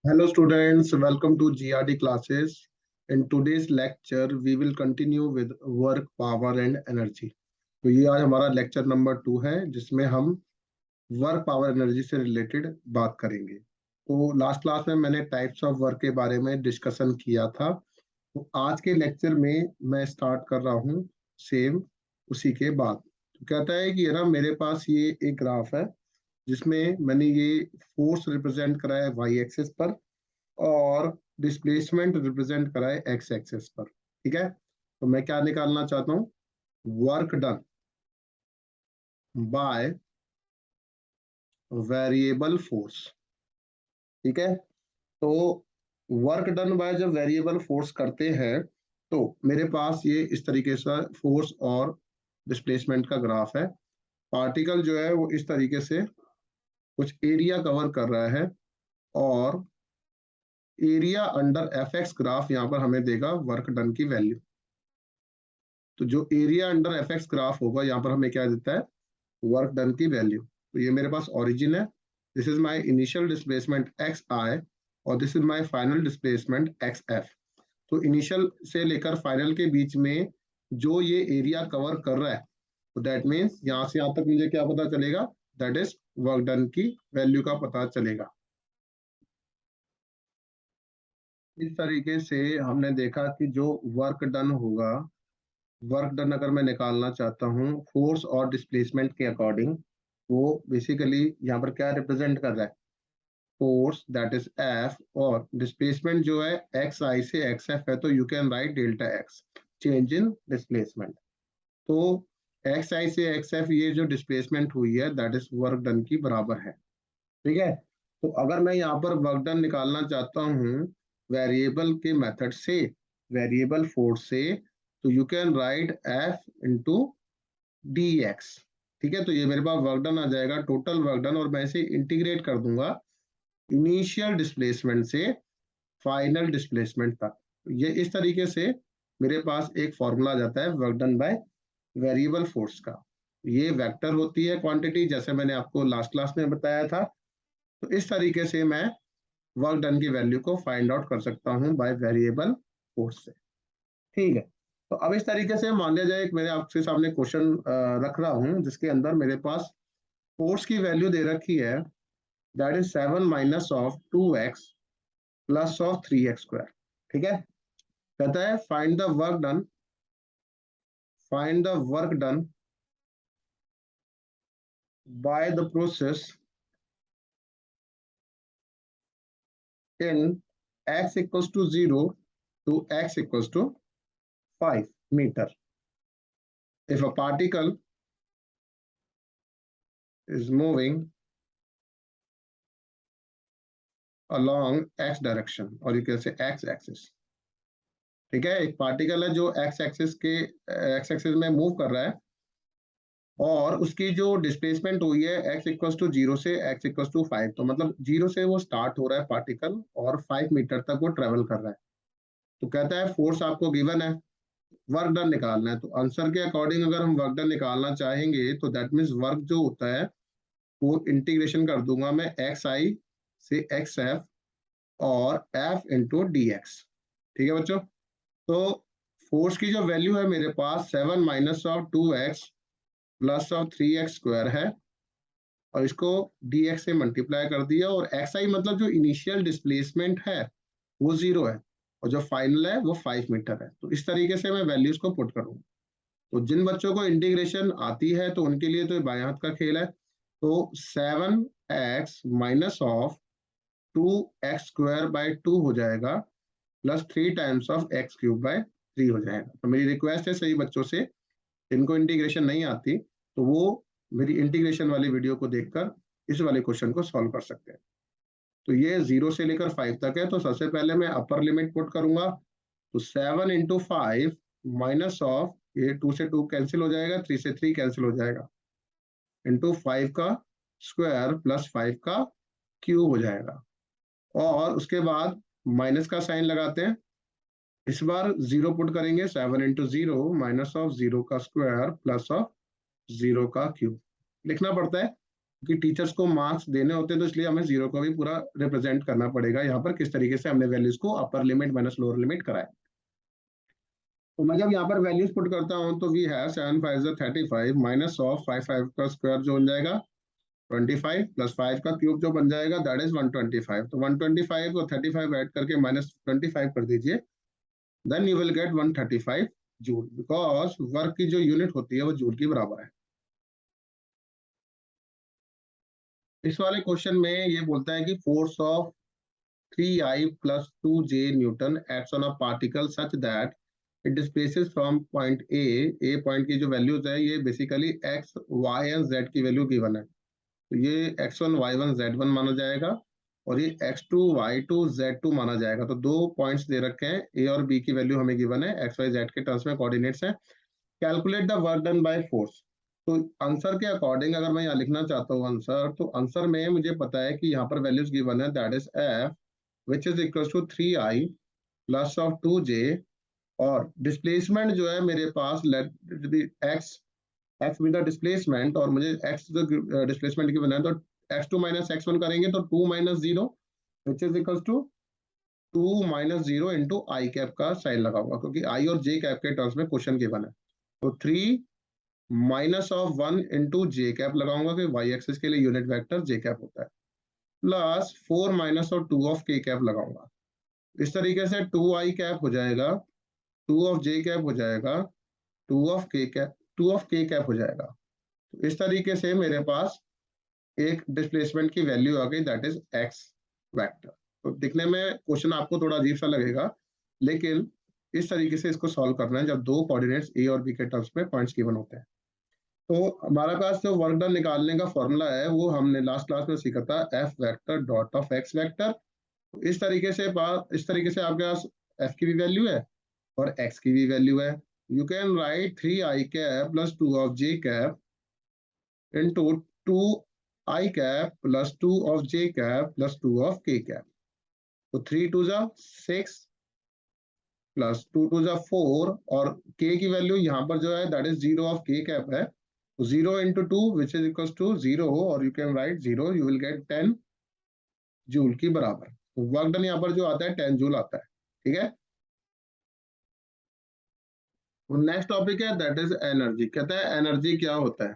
Hello students, welcome to GRD classes. In today's lecture, we will continue with work, power and energy. तो ये आज हमारा lecture number 2 है जिसमें हम वर्क पावर एनर्जी से रिलेटेड बात करेंगे। तो लास्ट क्लास में मैंने टाइप्स ऑफ वर्क के बारे में डिस्कशन किया था। तो आज के लेक्चर में मैं स्टार्ट कर रहा हूँ सेम उसी के बाद। तो कहता है कि ना मेरे पास ये एक ग्राफ है जिसमें मैंने ये फोर्स रिप्रेजेंट करा है वाई एक्सिस पर और डिस्प्लेसमेंट रिप्रेजेंट करा है एक्स एक्सिस पर। ठीक है, तो मैं क्या निकालना चाहता हूँ, work done by variable force. ठीक है, तो वर्क डन बाय जब वेरिएबल फोर्स करते हैं तो मेरे पास ये इस तरीके से फोर्स और डिस्प्लेसमेंट का ग्राफ है। पार्टिकल जो है वो इस तरीके से कुछ एरिया कवर कर रहा है और area under F x graph यहाँ पर हमें देगा वर्क डन की वैल्यू। तो जो area under F x graph होगा यहाँ पर हमें क्या देता है, वर्क डन की वैल्यू। तो ये मेरे पास ओरिजिन है, this is my initial displacement x i और this is my final displacement x f. तो इनिशियल से लेकर फाइनल के बीच में जो ये एरिया कवर कर रहा है, तो दैट मीन्स यहाँ से यहाँ तक मुझे क्या पता चलेगा, दैट इज वर्क डन की वैल्यू का पता चलेगा। इस तरीके से हमने देखा कि जो वर्क डन होगा, वर्क डन अगर मैं निकालना चाहता हूँ फोर्स और डिस्प्लेसमेंट के अकॉर्डिंग, वो बेसिकली यहाँ पर क्या रिप्रेजेंट कर रहा है, फोर्स दैट इज एफ और डिस्प्लेसमेंट जो है एक्स आई से एक्स एफ है, तो you can right delta x, change in displacement. तो एक्स आई से एक्स एफ ये जो डिस्प्लेसमेंट हुई है दैट इज वर्क डन की बराबर है। ठीक है, तो अगर मैं यहाँ पर वर्क डन निकालना चाहता हूँ वेरिएबल के मेथड से, वेरिएबल फोर्स से, तो you can right F into D x. ठीक है, तो ये मेरे पास वर्क डन आ जाएगा, टोटल वर्क डन, और मैं इसे इंटीग्रेट कर दूंगा इनिशियल डिस्प्लेसमेंट से फाइनल डिस्प्लेसमेंट तक। ये इस तरीके से मेरे पास एक फॉर्मूला आ जाता है work done by variable force का। ये वेक्टर होती है क्वांटिटी, जैसे मैंने आपको लास्ट क्लास में बताया था। तो इस तरीके से मैं वर्क डन की वैल्यू को फाइंड आउट कर सकता हूँ बाय वेरिएबल फोर्स से। ठीक है, तो अब इस तरीके से मान लिया जाए, मेरे आपके सामने क्वेश्चन रख रहा हूँ जिसके अंदर मेरे पास फोर्स की वैल्यू दे रखी है, that is 7 minus of 2x plus of 3x square. ठीक है, कहता है find the work done, find the work done by the process in x equals to 0 to x equals to 5 meter. If a particle is moving along x direction or you can say x axis। ठीक है, एक particle है जो x axis के x axis में move कर रहा है और उसकी जो डिस्प्लेसमेंट हुई है x इक्वल्स टू 0 से x इक्वल्स टू 5, तो मतलब 0 से वो स्टार्ट हो रहा है पार्टिकल और 5 मीटर तक वो ट्रेवल कर रहा है। तो कहता है फोर्स आपको गिवन है, वर्क डन निकालना है। तो आंसर के अकॉर्डिंग अगर हम वर्क डन निकालना चाहेंगे तो दैट मीन्स वर्क जो होता है वो इंटीग्रेशन कर दूंगा मैं एक्स आई से एक्स एफ और एफ इंटू डी एक्स। ठीक है बच्चों, तो फोर्स की जो वैल्यू है मेरे पास 7 minus of 2x plus of 3x square है और इसको dx से मल्टीप्लाई कर दिया, और xi मतलब जो इनिशियल डिस्प्लेसमेंट है वो 0 है और जो फाइनल है वो 5 मीटर है। तो इस तरीके से मैं वैल्यूज को पुट करूंगा। तो जिन बच्चों को इंटीग्रेशन आती है तो उनके लिए तो बाएं हाथ का खेल है। तो 7x minus of 2x square by 2 हो जाएगा plus 3 times of x cube by 3 हो जाएगा। तो मेरी रिक्वेस्ट है सही बच्चों से, इनको इंटीग्रेशन नहीं आती तो वो मेरी इंटीग्रेशन वाली वीडियो को देखकर इस वाले क्वेश्चन को सॉल्व कर सकते हैं। तो ये 0 से लेकर 5 तक है, तो सबसे पहले मैं अपर लिमिट पुट करूंगा। तो 7 इंटू 5 माइनस ऑफ, ये 2 से 2 कैंसिल हो जाएगा, 3 से 3 कैंसिल हो जाएगा, इंटू 5 का स्क्वायर प्लस 5 का क्यूब हो जाएगा। और उसके बाद माइनस का साइन लगाते हैं, इस बार 0 पुट करेंगे, 7 इंटू 0 माइनस ऑफ 0 का स्क्वायर प्लस ऑफ 0 का क्यूब लिखना पड़ता है। कि टीचर्स को मार्क्स देने होते हैं, तो इसलिए हमें जीरो को भी पूरा रिप्रेजेंट करना पड़ेगा यहाँ पर, किस तरीके से हमने वैल्यूज को upper limit minus lower limit कराया। तो मैं जब यहाँ पर वैल्यूज पुट करता हूँ तो वी हैव 7 5 35 माइनस ऑफ 5 5 का स्क्वायर जो बन जाएगा 25 प्लस 5 का क्यूब जो बन जाएगा दैट इज 125। तो 125 और 35 ऐड करके माइनस 25 कर दीजिए, then you will get 135 joule, because work की जो यूनिट होती है वो जूल की बराबर है। इस वाले क्वेश्चन में ये बोलता है कि force of 3I plus 2J Newton acts on a particle such that it displaces from point A point की जो वैल्यूज है ये basically x, y and z की वैल्यू गिवन है। तो ये x1, y1, z1 माना जाएगा और ये x2, y2, z2 माना जाएगा। तो दो पॉइंट्स दे रखे हैं, a और b की वैल्यू हमें गिवन है, x, y, z के टर्म्स में कोऑर्डिनेट्स हैं। Calculate the work done by force. तो आंसर के अकॉर्डिंग अगर मैं यहाँ लिखना चाहता हूँ आंसर, तो आंसर में मुझे पता है कि यहाँ पर वैल्यूज गिवन है that is f which is equals to 3I plus of 2J, और डिस्प्लेसमेंट जो है मेरे पास let be x with the displacement, और मुझे x डिस्प्लेसमेंट की बना है तो x2 माइनस x1 करेंगे तो 2 minus 0 which is equals to 2 minus 0 into I cap का साइन लगाऊंगा, क्योंकि आई और जे कैप के टर्म्स में क्वेश्चन गिवन है। तो 3 minus of 1 into J cap लगाऊंगा, कि वाई एक्सिस के लिए यूनिट वेक्टर जे कैप होता है, प्लस 4 माइनस और 2 ऑफ के कैप लगाऊंगा। इस तरीके से 2I कैप हो जाएगा, 2 ऑफ जे कैप हो जाएगा, 2 ऑफ के कैप, 2 ऑफ के कैप हो जाएगा। तो इस तरीके से मेरे पास एक डिस्प्लेसमेंट की वैल्यू आ गई दैट इज एक्स वेक्टर। तो दिखने में क्वेश्चन आपको थोड़ा अजीब सा लगेगा, लेकिन इस तरीके से इसको सॉल्व करना है जब दो कोऑर्डिनेट्स ए और बी के टर्म्स में पॉइंट्स गिवन होते हैं। तो हमारे पास जो वर्क डन निकालने का फॉर्मूला है वो हमने लास्ट क्लास में सीखा था, F vector dot of x vector. इस तरीके से आपके पास f की भी वैल्यू है और x की भी वैल्यू है। You can right 3I cap plus 2 of j cap into 2I cap plus 2 of j cap plus 2 of k cap. तो 3 2 जा 6 प्लस 2 2 जा 4, और k की वैल्यू यहाँ पर जो है that is 0 of k cap है, तो 0 into 2 which is equal to 0, और you can write 0, you will get 10 joule की बराबर। तो वर्क डन यहाँ पर जो आता है 10 जूल आता है। ठीक है, नेक्स्ट टॉपिक है दैट इज एनर्जी। कहता है एनर्जी क्या होता है।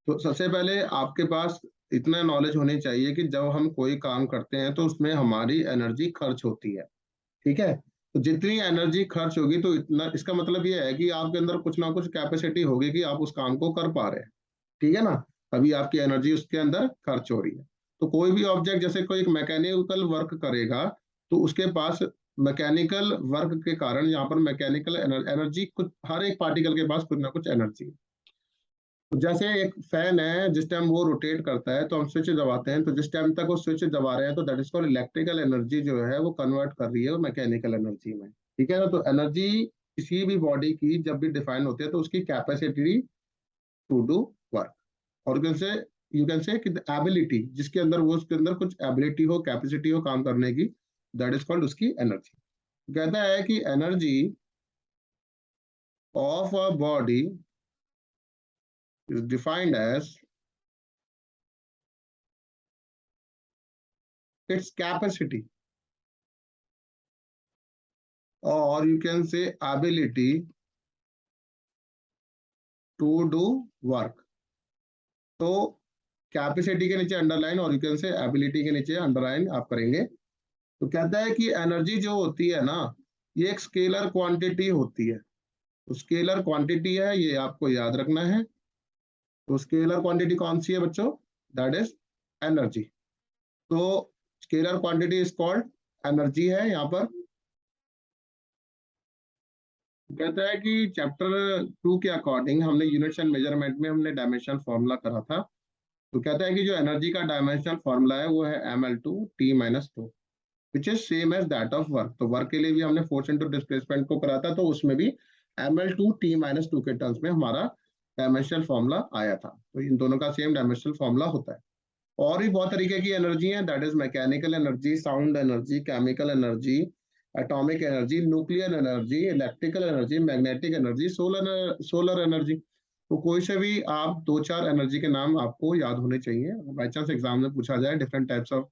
तो सबसे पहले आपके पास इतना नॉलेज होनी चाहिए कि जब हम कोई काम करते हैं तो उसमें हमारी एनर्जी खर्च होती है। ठीक है, तो जितनी एनर्जी खर्च होगी तो इतना, इसका मतलब ये है कि आपके अंदर कुछ ना कुछ कैपेसिटी होगी कि आप उस काम को कर पा रहे हैं। ठीक है ना, अभी आपकी एनर्जी उसके अंदर खर्च हो रही है। तो कोई भी ऑब्जेक्ट जैसे कोई एक मैकेनिकल वर्क करेगा तो उसके पास मैकेनिकल वर्क के कारण यहाँ पर मैकेनिकल एनर्जी, कुछ हर एक पार्टिकल के पास कुछ ना कुछ एनर्जी। तो जैसे एक फैन है, जिस टाइम वो रोटेट करता है तो हम स्विच दबाते हैं, तो जिस टाइम तक वो स्विच दबा रहे हैं तो that is called electrical energy, जो है वो कन्वर्ट कर रही है मैकेनिकल एनर्जी में। ठीक है ना, तो एनर्जी किसी भी बॉडी की जब भी डिफाइन होती है तो उसकी कैपेसिटी टू डू वर्क, और यू कैन से एबिलिटी, जिसके अंदर वो उसके अंदर कुछ एबिलिटी हो, कैपेसिटी हो काम करने की, दैट इज कॉल्ड उसकी एनर्जी। कहता है कि energy of a body is defined as its capacity, और you can say ability to do work. तो कैपेसिटी के नीचे अंडरलाइन और यू कैन से एबिलिटी के नीचे अंडरलाइन आप करेंगे। तो कहता है कि एनर्जी जो होती है ना, ये एक स्केलर क्वांटिटी होती है। तो स्केलर क्वांटिटी है, ये आपको याद रखना है। तो स्केलर क्वांटिटी कौन सी है बच्चों, दैट इज एनर्जी। तो scalar quantity is called energy है यहाँ पर। कहता है कि चैप्टर 2 के अकॉर्डिंग हमने यूनिट्स एंड मेजरमेंट में हमने डायमेंशन फॉर्मूला करा था। तो कहता है कि जो एनर्जी का डायमेंशनल फॉर्मूला है वो है ml2t-2, which is same as that of work. तो वर्क के लिए भी हमने फोर्स इंटू डिस्प्लेसमेंट को करा था, तो उसमें भी ml2t-2 के टर्म्स में हमारा डायमेंशनल फॉर्मूला आया था। तो इन दोनों का सेम डायमेंशनल फॉर्मूला होता है। और भी बहुत तरीके की एनर्जी है, that is mechanical energy, sound energy, chemical energy, atomic energy, nuclear energy, electrical energy, magnetic energy, solar energy. तो कोई से भी आप 2-4 एनर्जी के नाम आपको याद होने चाहिए। बाई चांस एग्जाम में पूछा जाए डिफरेंट टाइप्स ऑफ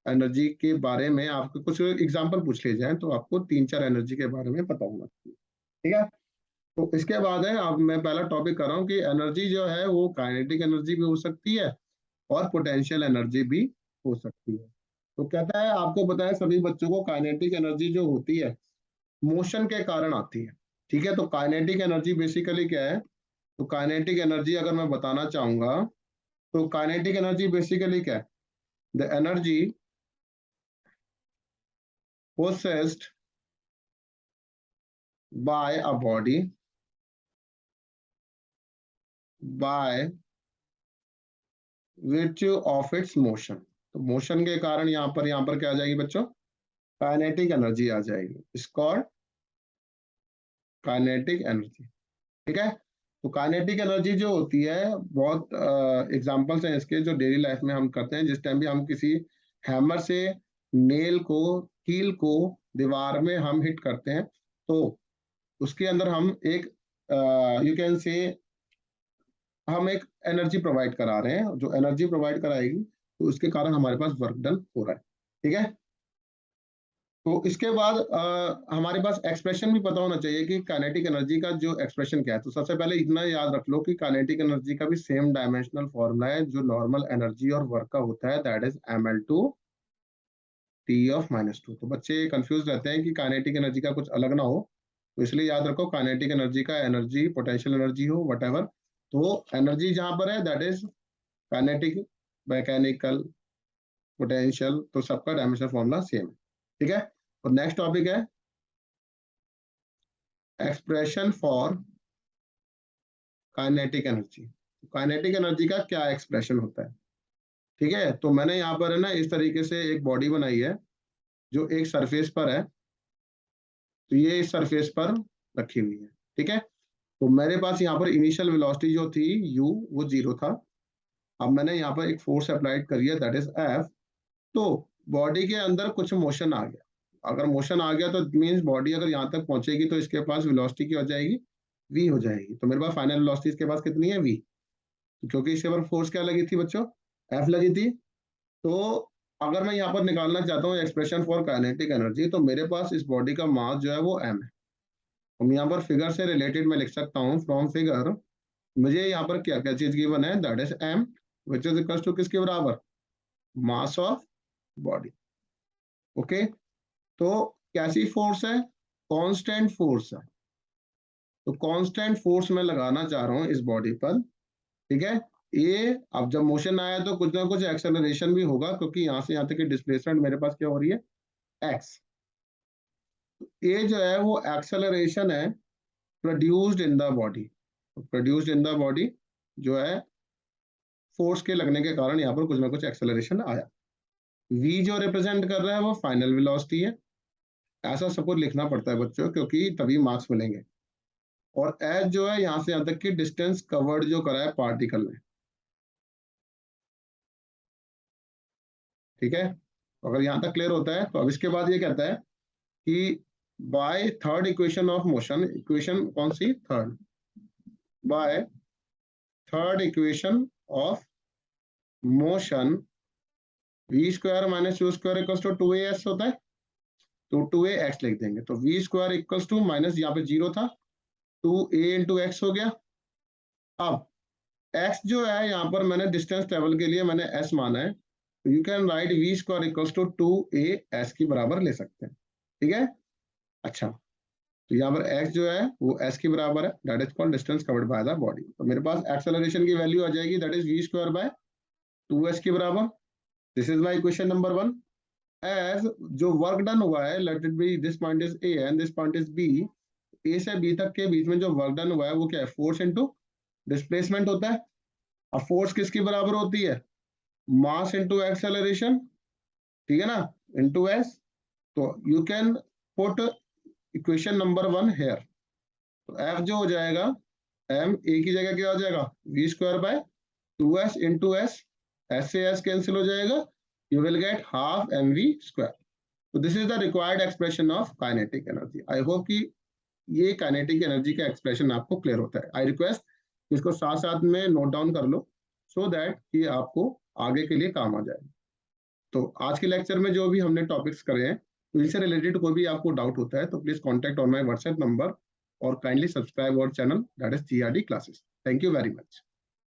एनर्जी के बारे में, आपको कुछ एग्जाम्पल पूछ लिए जाए, तो आपको 3-4 एनर्जी के बारे में पता होना चाहिए। ठीक है, तो इसके बाद है, अब मैं पहला टॉपिक कर रहा हूँ कि एनर्जी जो है वो काइनेटिक एनर्जी भी हो सकती है और पोटेंशियल एनर्जी भी हो सकती है। तो कहता है, आपको पता है सभी बच्चों को, काइनेटिक एनर्जी जो होती है मोशन के कारण आती है। ठीक है, तो काइनेटिक एनर्जी बेसिकली क्या है? तो काइनेटिक एनर्जी अगर मैं बताना चाहूंगा, तो काइनेटिक एनर्जी बेसिकली क्या है? The energy possessed by a body by virtue of its motion। तो मोशन के कारण यहाँ पर क्या आ जाएगी बच्चों? काइनेटिक एनर्जी आ जाएगी। It's called kinetic energy. ठीक है, तो काइनेटिक एनर्जी जो होती है, बहुत एग्जांपल्स हैं इसके जो डेली लाइफ में हम करते हैं। जिस टाइम भी हम किसी हैमर से नेल को, कील को दीवार में हम हिट करते हैं, तो उसके अंदर हम एक यू कैन से हम एक एनर्जी प्रोवाइड करा रहे हैं। जो एनर्जी प्रोवाइड कराएगी, तो उसके कारण हमारे पास वर्क डन हो रहा है। ठीक है, तो इसके बाद हमारे पास एक्सप्रेशन भी पता होना चाहिए कि काइनेटिक एनर्जी का जो एक्सप्रेशन क्या है। तो सबसे पहले इतना याद रख लो कि काइनेटिक एनर्जी का भी सेम डायमेंशनल फॉर्मूला है जो नॉर्मल एनर्जी और वर्क का होता है, that is ml2 t of -2। तो बच्चे कंफ्यूज रहते हैं कि काइनेटिक एनर्जी का कुछ अलग ना हो, तो इसलिए याद रखो काइनेटिक एनर्जी का एनर्जी पोटेंशियल एनर्जी हो वट, तो एनर्जी जहां पर है that is kinetic, mechanical, potential, तो सबका डायमेंशनल फॉर्मूला सेम है। ठीक है, और नेक्स्ट टॉपिक है expression for kinetic energy. Kinetic energy का क्या एक्सप्रेशन होता है? ठीक है, तो मैंने यहाँ पर है ना इस तरीके से एक बॉडी बनाई है जो एक सरफेस पर है। तो ये इस सरफेस पर रखी हुई है। ठीक है, तो मेरे पास यहाँ पर इनिशियल वेलोसिटी जो थी u, वो 0 था। अब मैंने यहाँ पर एक फोर्स अप्लाइड करी है, दैट इज F। तो बॉडी के अंदर कुछ मोशन आ गया। अगर मोशन आ गया तो मीन्स बॉडी अगर यहाँ तक पहुंचेगी तो इसके पास वेलोसिटी क्या हो जाएगी? v हो जाएगी। तो मेरे पास फाइनल वेलोसिटी इसके पास कितनी है? v। क्योंकि इसके ऊपर फोर्स क्या लगी थी बच्चों? F लगी थी। तो अगर मैं यहाँ पर निकालना चाहता हूँ एक्सप्रेशन फॉर काइनेटिक एनर्जी, तो मेरे पास इस बॉडी का मास जो है वो m है। हम यहाँ पर फिगर से रिलेटेड मैं लिख सकता हूँ, फ्रॉम फिगर मुझे यहाँ पर क्या क्या चीज गिवन है, that is m which is equal to किसके बराबर? Mass of body. ओके, तो कैसी फोर्स है? कांस्टेंट फोर्स है। तो कांस्टेंट फोर्स मैं लगाना चाह रहा हूँ इस बॉडी पर। ठीक है, ये अब जब मोशन आया तो कुछ ना कुछ एक्सेलरेशन भी होगा, क्योंकि यहाँ से यहाँ तक की डिस्प्लेसमेंट मेरे पास क्या हो रही है? x। ये जो है वो एक्सेलरेशन है produced in the body. Produced in the body जो है फोर्स के लगने के कारण यहाँ पर कुछ ना कुछ एक्सेलरेशन आया। v जो रिप्रेजेंट कर रहा है वो फाइनल वेलोसिटी है। ऐसा सपोज लिखना पड़ता है बच्चों, क्योंकि तभी मार्क्स मिलेंगे। और एच जो है यहाँ से यहाँ तक की डिस्टेंस कवर्ड जो करा है पार्टिकल ने। ठीक है, अगर यहाँ तक क्लियर होता है तो अब इसके बाद ये कहता है कि by third equation of motion, equation कौन सी? Third. By third equation of motion v square minus u square equals to 2as होता है। तो 2ax लिख देंगे, तो v square equals to minus यहाँ पे 0 था, 2a इंटू एक्स हो गया। अब x जो है यहाँ पर मैंने डिस्टेंस ट्रेवल के लिए मैंने s माना है, तो you can write v square equals to 2as की बराबर ले सकते हैं। ठीक है, अच्छा, तो यहाँ पर x जो है वो s के बराबर है, that is called distance covered by the body. तो मेरे पास एक्सेलरेशन की वैल्यू आ जाएगी, that is v square by 2s के बराबर। This is my equation number 1। As जो वर्क डन हुआ है, let it be this point is a and this point is b, a से b तक के बीच में जो वर्क डन हुआ है वो क्या है? फोर्स इनटू डिस्प्लेसमेंट होता है। अब फोर्स किसकी बराबर होती है? Mass into acceleration. ठीक है ना, इनटू s। तो you can put equation number 1 here. तो f जो हो जाएगा, m a की जगह क्या हो जाएगा? v square by 2s into s, s से s कैंसिल हो जाएगा, you will get half mv square. तो this is the required expression of kinetic energy. I hope कि ये काइनेटिक एनर्जी का एक्सप्रेशन आपको क्लियर होता है। आई रिक्वेस्ट इसको साथ साथ में नोट डाउन कर लो, सो दैट कि आपको आगे के लिए काम आ जाए। तो आज के लेक्चर में जो भी हमने टॉपिक्स करे हैं, तो इनसे रिलेटेड कोई भी आपको डाउट होता है तो please contact on my WhatsApp number और kindly subscribe our channel, that is GRD classes. Thank you very much.